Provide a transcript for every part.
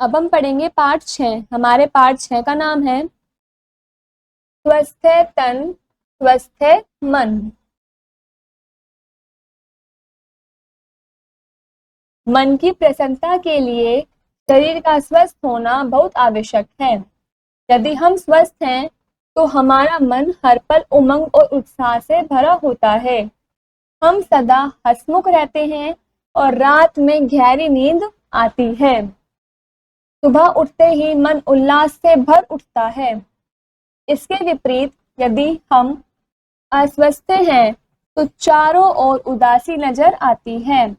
अब हम पढ़ेंगे पाठ 6। हमारे पाठ 6 का नाम है स्वस्थ तन स्वस्थ मन। मन की प्रसन्नता के लिए शरीर का स्वस्थ होना बहुत आवश्यक है। यदि हम स्वस्थ हैं तो हमारा मन हर पल उमंग और उत्साह से भरा होता है। हम सदा हंसमुख रहते हैं और रात में गहरी नींद आती है। सुबह उठते ही मन उल्लास से भर उठता है। इसके विपरीत यदि हम अस्वस्थ हैं तो चारों ओर उदासी नजर आती है।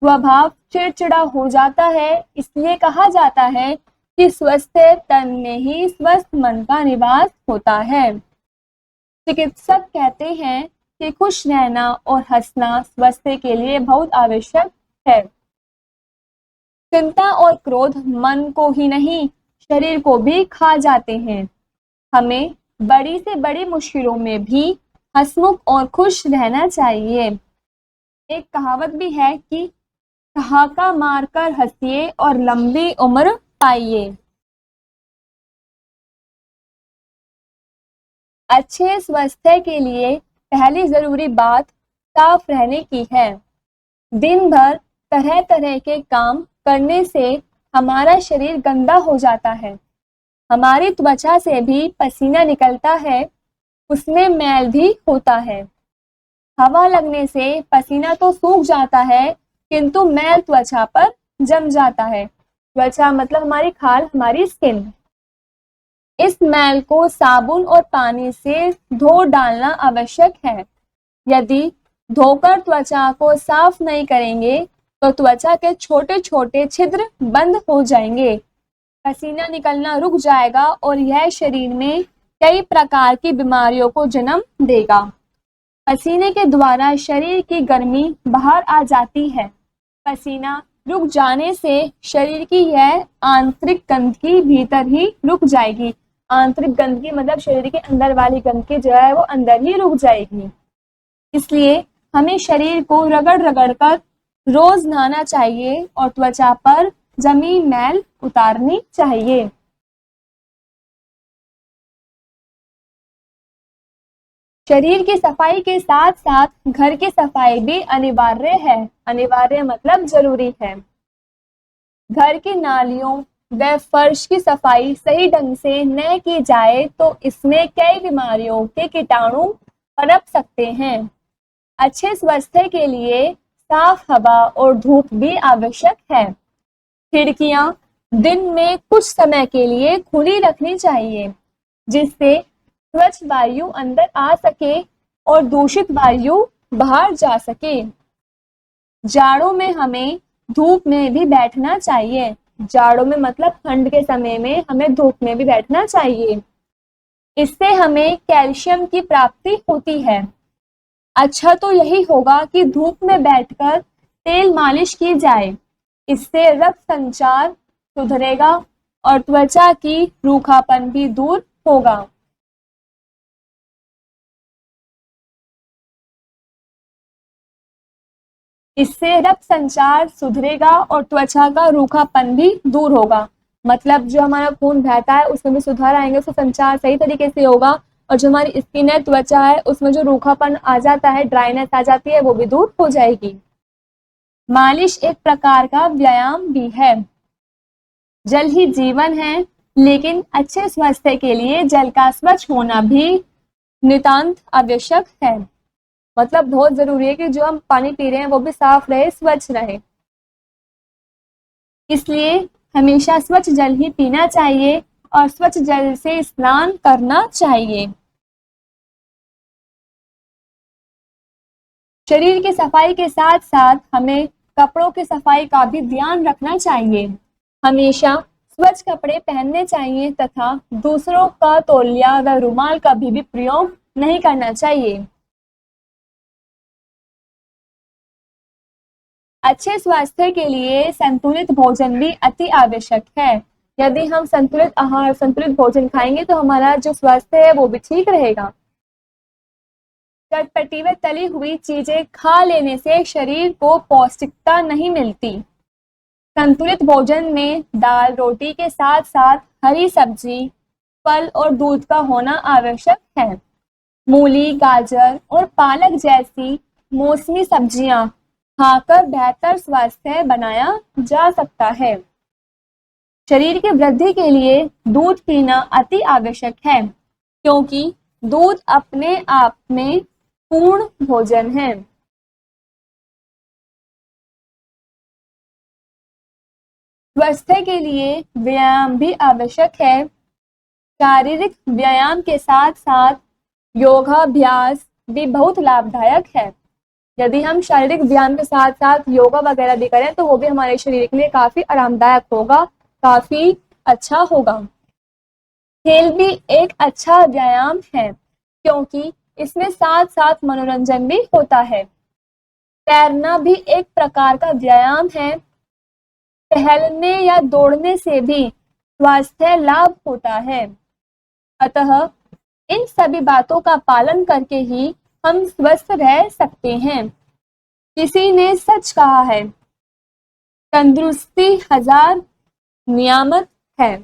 स्वभाव चिड़चिड़ा हो जाता है। इसलिए कहा जाता है कि स्वस्थ तन में ही स्वस्थ मन का निवास होता है। चिकित्सक कहते हैं कि खुश रहना और हंसना स्वास्थ्य के लिए बहुत आवश्यक है। चिंता और क्रोध मन को ही नहीं शरीर को भी खा जाते हैं। हमें बड़ी से बड़ी मुश्किलों में भी हंसमुख और खुश रहना चाहिए। एक कहावत भी है कि ठहाका मारकर हंसिए और लंबी उम्र पाइए। अच्छे स्वास्थ्य के लिए पहली जरूरी बात साफ रहने की है। दिन भर तरह तरह के काम करने से हमारा शरीर गंदा हो जाता है। हमारी त्वचा से भी पसीना निकलता है, उसमें मैल भी होता है। हवा लगने से पसीना तो सूख जाता है किंतु मैल त्वचा पर जम जाता है। त्वचा मतलब हमारी खाल, हमारी स्किन। इस मैल को साबुन और पानी से धो डालना आवश्यक है। यदि धोकर त्वचा को साफ नहीं करेंगे तो त्वचा के छोटे छोटे छिद्र बंद हो जाएंगे, पसीना निकलना रुक जाएगा और यह शरीर में कई प्रकार की बीमारियों को जन्म देगा। पसीने के द्वारा शरीर की गर्मी बाहर आ जाती है। पसीना रुक जाने से शरीर की यह आंतरिक गंदगी भीतर ही रुक जाएगी। आंतरिक गंदगी मतलब शरीर के अंदर वाली गंदगी जो है वो अंदर ही रुक जाएगी। इसलिए हमें शरीर को रगड़ रगड़ कर रोज नहाना चाहिए और त्वचा पर जमी मैल उतारनी चाहिए। शरीर की सफाई के साथ साथ घर की सफाई भी अनिवार्य है। अनिवार्य मतलब जरूरी है। घर की नालियों व फर्श की सफाई सही ढंग से न की जाए तो इसमें कई बीमारियों के कीटाणु पनप सकते हैं। अच्छे स्वास्थ्य के लिए साफ हवा और धूप भी आवश्यक है। खिड़कियां दिन में कुछ समय के लिए खुली रखनी चाहिए जिससे स्वच्छ वायु अंदर आ सके और दूषित वायु बाहर जा सके। जाड़ों में हमें धूप में भी बैठना चाहिए। जाड़ों में मतलब ठंड के समय में हमें धूप में भी बैठना चाहिए। इससे हमें कैल्शियम की प्राप्ति होती है। अच्छा तो यही होगा कि धूप में बैठकर तेल मालिश की जाए। इससे रक्त संचार सुधरेगा और त्वचा की रूखापन भी दूर होगा। इससे रक्त संचार सुधरेगा और त्वचा का रूखापन भी दूर होगा। मतलब जो हमारा खून बहता है उसमें भी सुधार आएंगे, उसका संचार सही तरीके से होगा और जो हमारी स्किन है, त्वचा है, उसमें जो रूखापन आ जाता है, ड्राइनेस आ जाती है, वो भी दूर हो जाएगी। मालिश एक प्रकार का व्यायाम भी है। जल ही जीवन है, लेकिन अच्छे स्वास्थ्य के लिए जल का स्वच्छ होना भी नितांत आवश्यक है। मतलब बहुत जरूरी है कि जो हम पानी पी रहे हैं वो भी साफ रहे, स्वच्छ रहे। इसलिए हमेशा स्वच्छ जल ही पीना चाहिए और स्वच्छ जल से स्नान करना चाहिए। शरीर की सफाई के साथ साथ हमें कपड़ों की सफाई का भी ध्यान रखना चाहिए। हमेशा स्वच्छ कपड़े पहनने चाहिए तथा दूसरों का तौलिया व रुमाल का भी प्रयोग नहीं करना चाहिए। अच्छे स्वास्थ्य के लिए संतुलित भोजन भी अति आवश्यक है। यदि हम संतुलित आहार, संतुलित भोजन खाएंगे तो हमारा जो स्वास्थ्य है वो भी ठीक रहेगा। चटपटी व तली हुई चीजें खा लेने से शरीर को पौष्टिकता नहीं मिलती। संतुलित भोजन में दाल रोटी के साथ साथ हरी सब्जी, फल और दूध का होना आवश्यक है। मूली, गाजर और पालक जैसी मौसमी सब्जियां खाकर बेहतर स्वास्थ्य बनाया जा सकता है। शरीर की वृद्धि के लिए दूध पीना अति आवश्यक है, क्योंकि दूध अपने आप में पूर्ण भोजन है। स्वास्थ्य के लिए व्यायाम भी आवश्यक है। शारीरिक व्यायाम के साथ साथ योगाभ्यास भी बहुत लाभदायक है। यदि हम शारीरिक व्यायाम के साथ साथ योगा वगैरह भी करें तो वो भी हमारे शरीर के लिए काफी आरामदायक होगा, काफी अच्छा होगा। खेल भी एक अच्छा व्यायाम है, क्योंकि इसमें साथ साथ मनोरंजन भी होता है। तैरना भी एक प्रकार का व्यायाम है। टहलने या दौड़ने से भी स्वास्थ्य लाभ होता है। अतः इन सभी बातों का पालन करके ही हम स्वस्थ रह सकते हैं। किसी ने सच कहा है, तंदुरुस्ती 1000 नियामत है।